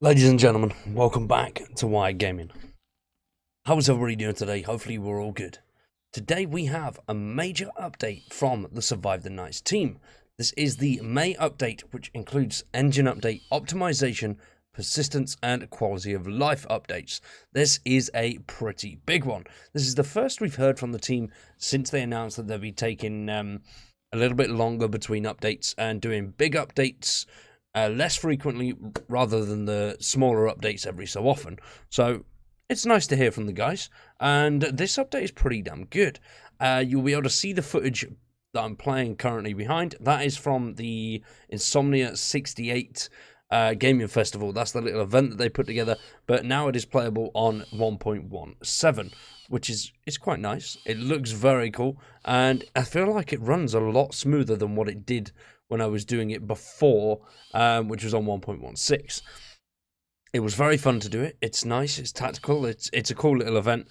Ladies and gentlemen, welcome back to Wired Gaming. How's everybody doing today? Hopefully we're all good. Today we have a major update from the Survive the Nights team. This is the May update, which includes engine update, optimization, persistence, and quality of life updates. This is a pretty big one. This is the first we've heard from the team since they announced that they'll be taking a little bit longer between updates and doing big updates less frequently rather than the smaller updates every so often. So it's nice to hear from the guys, and this update is pretty damn good. You'll be able to see the footage that I'm playing currently behind. That is from the Insomnia 68 gaming festival. That's the little event that they put together, but now it is playable on 1.17, which is quite nice. It looks very cool, and I feel like it runs a lot smoother than what it did when I was doing it before, which was on 1.16. It was very fun to do it. It's nice, it's tactical, it's a cool little event.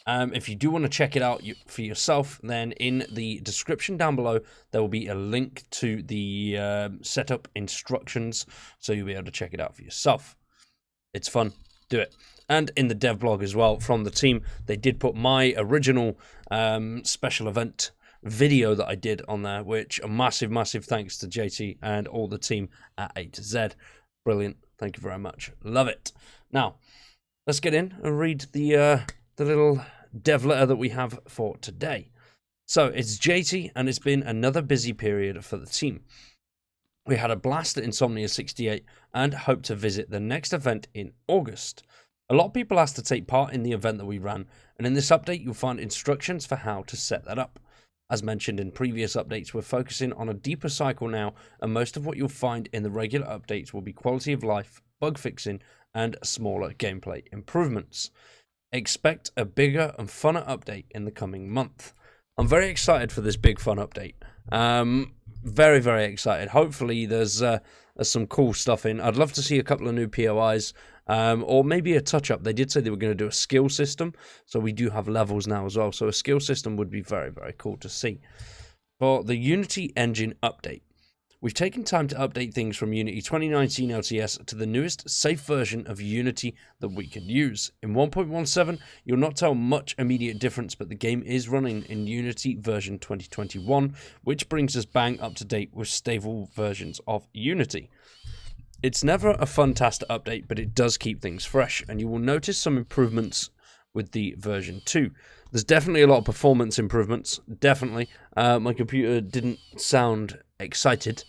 If you do want to check it out for yourself, then in the description down below, there will be a link to the setup instructions, so you'll be able to check it out for yourself. It's fun, do it. And in the dev blog as well from the team, they did put my original special event video that I did on there, which a massive thanks to JT and all the team at A to Z. Brilliant. Thank you very much. Love it. Now, let's get in and read the little dev letter that we have for today. So, it's JT, and it's been another busy period for the team. We had a blast at Insomnia 68 and hope to visit the next event in August. A lot of people asked to take part in the event that we ran, and in this update you'll find instructions for how to set that up. As mentioned in previous updates, we're focusing on a deeper cycle now, and most of what you'll find in the regular updates will be quality of life, bug fixing, and smaller gameplay improvements. Expect a bigger and funner update in the coming month. I'm very excited for this big fun update. Very excited. Hopefully there's some cool stuff in. I'd love to see a couple of new POIs, or maybe a touch-up. They did say they were going to do a skill system, so we do have levels now as well. So a skill system would be very cool to see. For the Unity engine update, we've taken time to update things from Unity 2019 LTS to the newest safe version of Unity that we can use. In 1.17, you'll not tell much immediate difference, but the game is running in Unity version 2021, which brings us bang up to date with stable versions of Unity. It's never a fun task to update, but it does keep things fresh, and you will notice some improvements with the version 2. There's definitely a lot of performance improvements, definitely. My computer didn't sound excited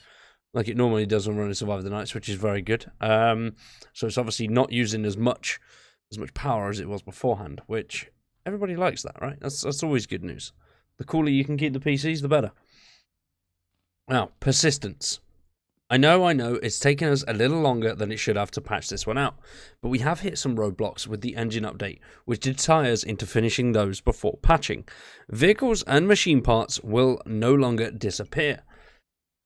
like it normally does when running Survive the Nights, which is very good. So it's obviously not using as much power as it was beforehand, which everybody likes that, right? That's always good news. The cooler you can keep the PCs, the better. Now, persistence. I know it's taken us a little longer than it should have to patch this one out, but we have hit some roadblocks with the engine update, which did tie us into finishing those before patching. Vehicles and machine parts will no longer disappear.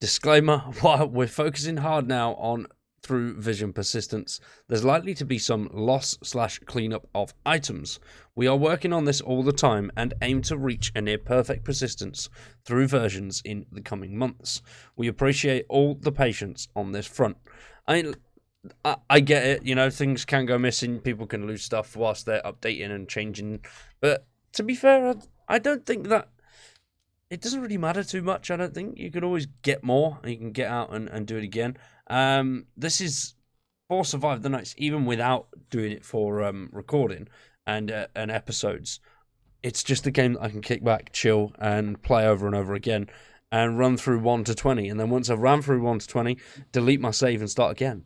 Disclaimer, while we're focusing hard now on through vision persistence, there's likely to be some loss/cleanup of items. We are working on this all the time and aim to reach a near perfect persistence through versions in the coming months. We appreciate all the patience on this front. I get it, you know, things can go missing, people can lose stuff whilst they're updating and changing, but to be fair, I don't think that it doesn't really matter too much. I don't think you can always get more, and you can get out and do it again. This is for Survive the Nights, even without doing it for recording and episodes. It's just a game that I can kick back, chill, and play over and over again, and run through 1 to 20. And then once I've ran through 1 to 20, delete my save and start again.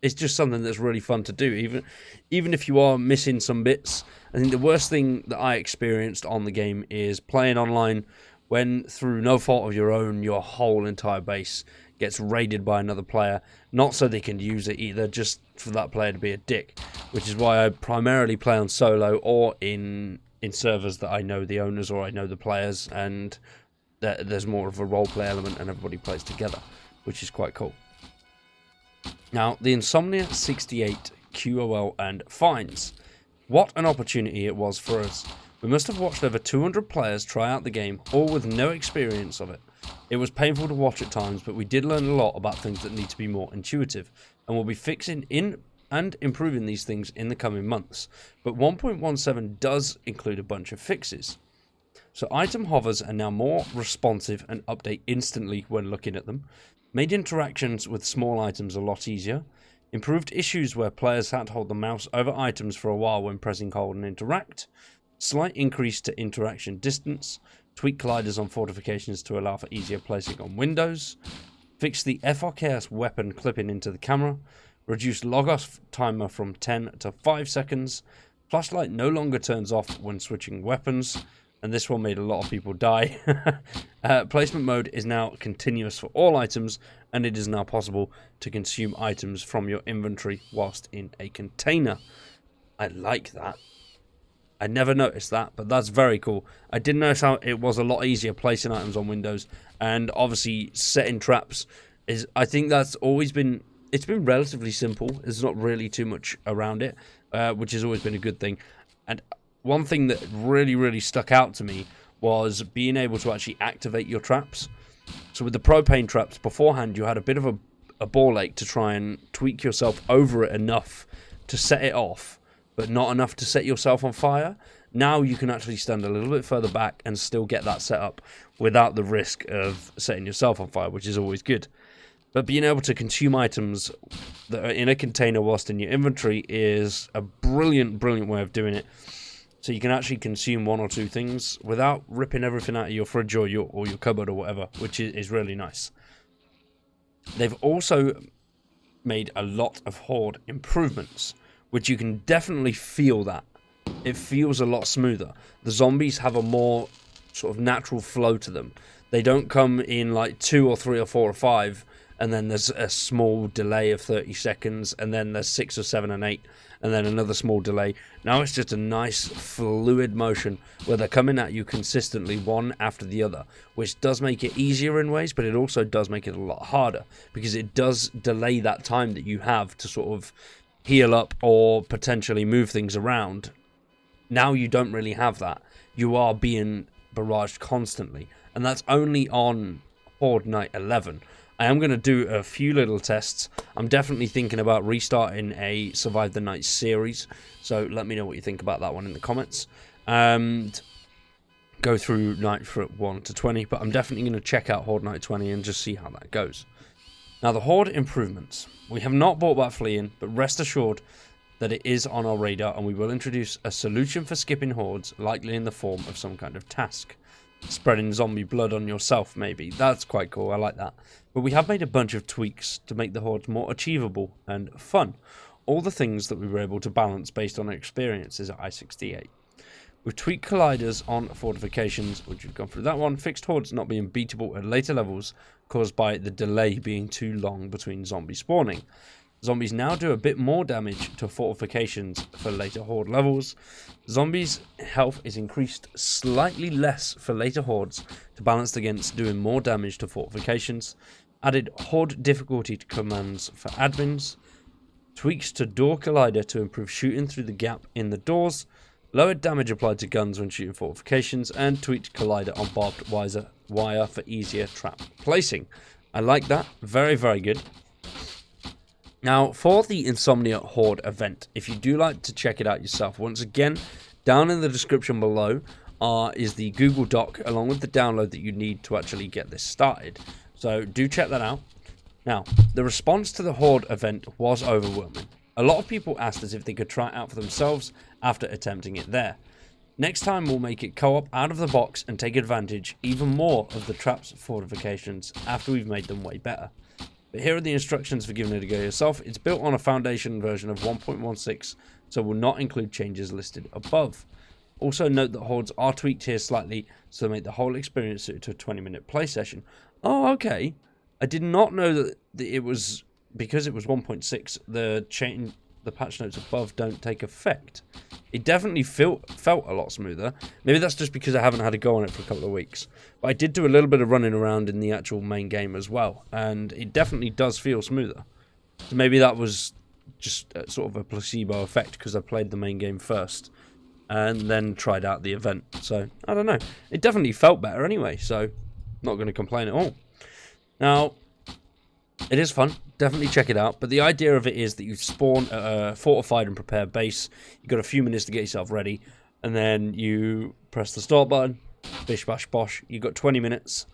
It's just something that's really fun to do, even if you are missing some bits. I think the worst thing that I experienced on the game is playing online when, through no fault of your own, your whole entire base gets raided by another player, not so they can use it either, just for that player to be a dick, which is why I primarily play on solo or in servers that I know the owners or I know the players, and there's more of a roleplay element and everybody plays together, which is quite cool. Now, the Insomnia 68 QOL and fines. What an opportunity it was for us. We must have watched over 200 players try out the game, all with no experience of it. It was painful to watch at times, but we did learn a lot about things that need to be more intuitive, and we'll be fixing and improving these things in the coming months. But 1.17 does include a bunch of fixes. So item hovers are now more responsive and update instantly when looking at them. Made interactions with small items a lot easier. Improved issues where players had to hold the mouse over items for a while when pressing hold and interact. Slight increase to interaction distance. Tweak colliders on fortifications to allow for easier placing on windows. Fix the FRKS weapon clipping into the camera. Reduce log-off timer from 10 to 5 seconds. Flashlight no longer turns off when switching weapons. And this one made a lot of people die. Placement mode is now continuous for all items, and it is now possible to consume items from your inventory whilst in a container. I like that. I never noticed that, but that's very cool. I did notice how it was a lot easier placing items on windows, and obviously setting traps is, I think that's always been, it's been relatively simple. There's not really too much around it, which has always been a good thing. And one thing that really stuck out to me was being able to actually activate your traps. So with the propane traps beforehand, you had a bit of a ball ache to try and tweak yourself over it enough to set it off, but not enough to set yourself on fire. Now you can actually stand a little bit further back and still get that set up without the risk of setting yourself on fire, which is always good. But being able to consume items that are in a container whilst in your inventory is a brilliant way of doing it. So you can actually consume one or two things without ripping everything out of your fridge or your cupboard or whatever, which is really nice. They've also made a lot of Horde improvements, which you can definitely feel that. It feels a lot smoother. The zombies have a more sort of natural flow to them. They don't come in like 2 or 3 or 4 or 5, and then there's a small delay of 30 seconds, and then there's 6 or 7 and 8, and then another small delay. Now it's just a nice fluid motion where they're coming at you consistently one after the other, which does make it easier in ways, but it also does make it a lot harder because it does delay that time that you have to sort of heal up or potentially move things around. Now you don't really have that. You are being barraged constantly, and that's only on Horde Night 11. I am going to do a few little tests. I'm definitely thinking about restarting a Survive the Night series, so let me know what you think about that one in the comments. And go through Night 1 to 20, but I'm definitely going to check out Horde Night 20 and just see how that goes. Now, the Horde improvements. We have not brought back fleeing, but rest assured that it is on our radar, and we will introduce a solution for skipping hordes, likely in the form of some kind of task. Spreading zombie blood on yourself, maybe. That's quite cool, I like that. But we have made a bunch of tweaks to make the hordes more achievable and fun. All the things that we were able to balance based on our experiences at I-68. We've tweaked colliders on fortifications, which we've gone through that one. Fixed hordes not being beatable at later levels, caused by the delay being too long between zombie spawning. Zombies now do a bit more damage to fortifications for later horde levels. Zombies' health is increased slightly less for later hordes to balance against doing more damage to fortifications. Added horde difficulty to commands for admins. Tweaks to door collider to improve shooting through the gap in the doors. Lowered damage applied to guns when shooting fortifications. And tweaked collider on barbed wire for easier trap placing. I like that. Very good. Now, for the Insomnia Horde event, if you do like to check it out yourself, once again, down in the description below is the Google Doc, along with the download that you need to actually get this started. So, do check that out. Now, the response to the Horde event was overwhelming. A lot of people asked us if they could try it out for themselves after attempting it there. Next time, we'll make it co-op out of the box and take advantage even more of the traps fortifications after we've made them way better. But here are the instructions for giving it a go yourself. It's built on a foundation version of 1.16, so will not include changes listed above. Also note that hordes are tweaked here slightly, so make the whole experience suited to a 20-minute play session. Oh, okay. I did not know that it was, because it was 1.6, the patch notes above don't take effect. It definitely felt a lot smoother. Maybe that's just because I haven't had a go on it for a couple of weeks. But I did do a little bit of running around in the actual main game as well, and it definitely does feel smoother. So maybe that was just sort of a placebo effect because I played the main game first. and then tried out the event. So, I don't know. It definitely felt better anyway, so not going to complain at all. Now, it is fun. Definitely check it out. But the idea of it is that you spawn a fortified and prepared base. You've got a few minutes to get yourself ready. And then you press the start button. Bish, bash, bosh. You've got 20 minutes.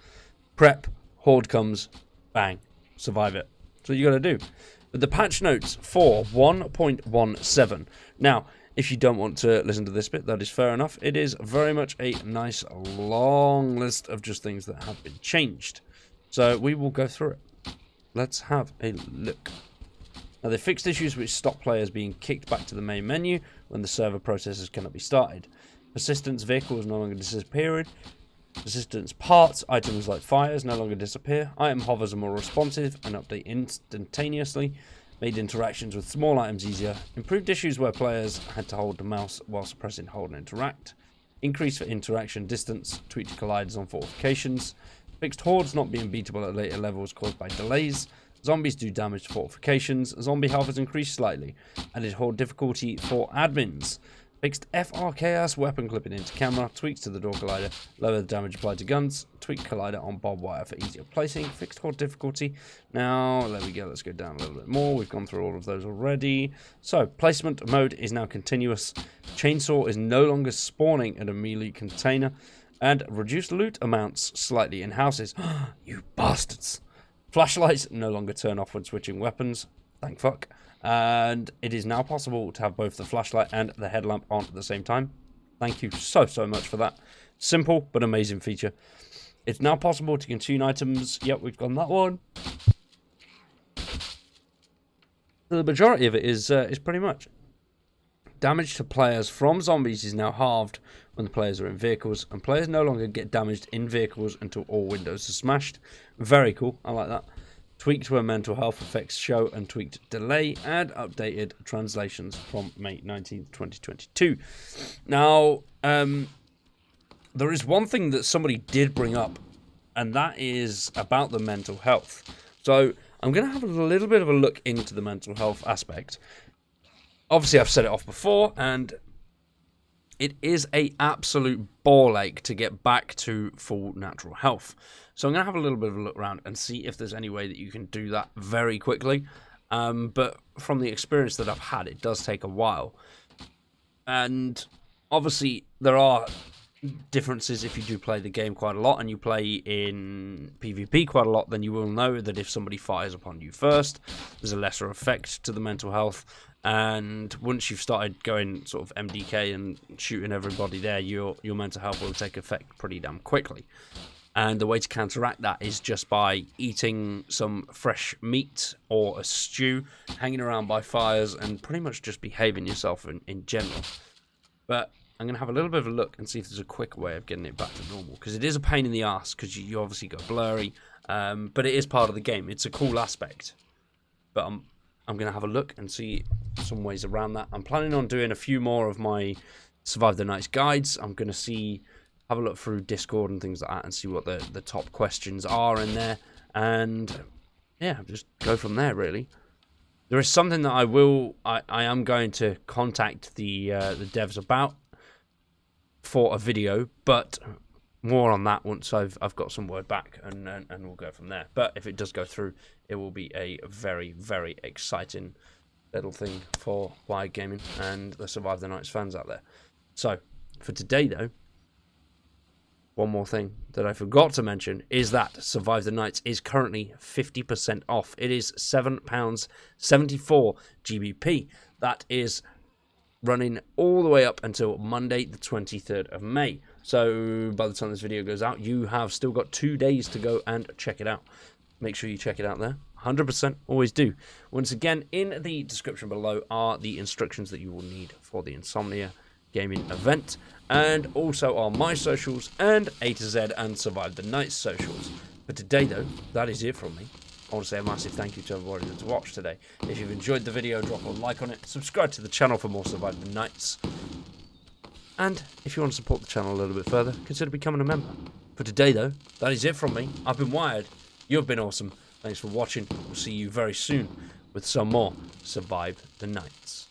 Prep. Horde comes. Bang. Survive it. That's what you got to do. But the patch notes for 1.17. Now, if you don't want to listen to this bit, that is fair enough. It is very much a nice long list of just things that have been changed. So we will go through it. Let's have a look. Now, they fixed issues which stop players being kicked back to the main menu when the server processes cannot be started. Persistence vehicles no longer disappearing. Persistence parts, items like fires no longer disappear. Item hovers are more responsive and update instantaneously. Made interactions with small items easier. Improved issues where players had to hold the mouse while pressing hold and interact. Increase for interaction distance. Tweaked colliders on fortifications. Fixed hordes not being beatable at later levels caused by delays. Zombies do damage to fortifications. Zombie health has increased slightly. Added horde difficulty for admins. Fixed FR chaos weapon clipping into camera. Tweaks to the door collider. Lower the damage applied to guns. Tweaked collider on barbed wire for easier placing. Fixed horde difficulty. Now, there we go. Let's go down a little bit more. We've gone through all of those already. So, placement mode is now continuous. Chainsaw is no longer spawning at a melee container. And reduced loot amounts slightly in houses. You bastards. Flashlights no longer turn off when switching weapons. Thank fuck. And it is now possible to have both the flashlight and the headlamp on at the same time. Thank you so much for that. Simple but amazing feature. It's now possible to consume items. Yep, we've got that one. The majority of it is pretty much. Damage to players from zombies is now halved when the players are in vehicles, and players no longer get damaged in vehicles until all windows are smashed. Very cool, I like that. Tweaked where mental health effects show and tweaked delay, and updated translations from May 19th, 2022. Now, there is one thing that somebody did bring up, and that is about the mental health. So I'm going to have a little bit of a look into the mental health aspect. Obviously, I've said it off before, and it is an absolute ball ache to get back to full natural health. So I'm going to have a little bit of a look around and see if there's any way that you can do that very quickly. But from the experience that I've had, it does take a while. And obviously, there are differences if you do play the game quite a lot and you play in PvP quite a lot, then you will know that if somebody fires upon you first, there's a lesser effect to the mental health. And once you've started going sort of MDK and shooting everybody there, your mental health will take effect pretty damn quickly. And the way to counteract that is just by eating some fresh meat or a stew, hanging around by fires, and pretty much just behaving yourself in general. But I'm going to have a little bit of a look and see if there's a quick way of getting it back to normal. Because it is a pain in the ass, because you obviously go blurry. But it is part of the game. It's a cool aspect. But I'm going to have a look and see some ways around that. I'm planning on doing a few more of my Survive the Nights guides. I'm going to have a look through Discord and things like that and see what the top questions are in there. And yeah, just go from there, really. There is something that I am going to contact the devs about for a video, but more on that once I've got some word back, and we'll go from there. But if it does go through, it will be a very, very exciting little thing for Wide Gaming and the Survive the Nights fans out there. So, for today, though, one more thing that I forgot to mention is that Survive the Nights is currently 50% off. It is £7.74 GBP. That is running all the way up until Monday, the 23rd of May. So by the time this video goes out, you have still got 2 days to go and check it out. Make sure you check it out there. 100%, always do. Once again, in the description below are the instructions that you will need for the Insomnia gaming event, and also are my socials and A to Z and Survive the Nights socials. But today, though, that is it from me. I want to say a massive thank you to everybody that's watched today. If you've enjoyed the video, drop a like on it, subscribe to the channel for more Survive the Nights, and if you want to support the channel a little bit further, consider becoming a member. For today, though, that is it from me. I've been Wired. You've been awesome. Thanks for watching. We'll see you very soon with some more Survive the Nights.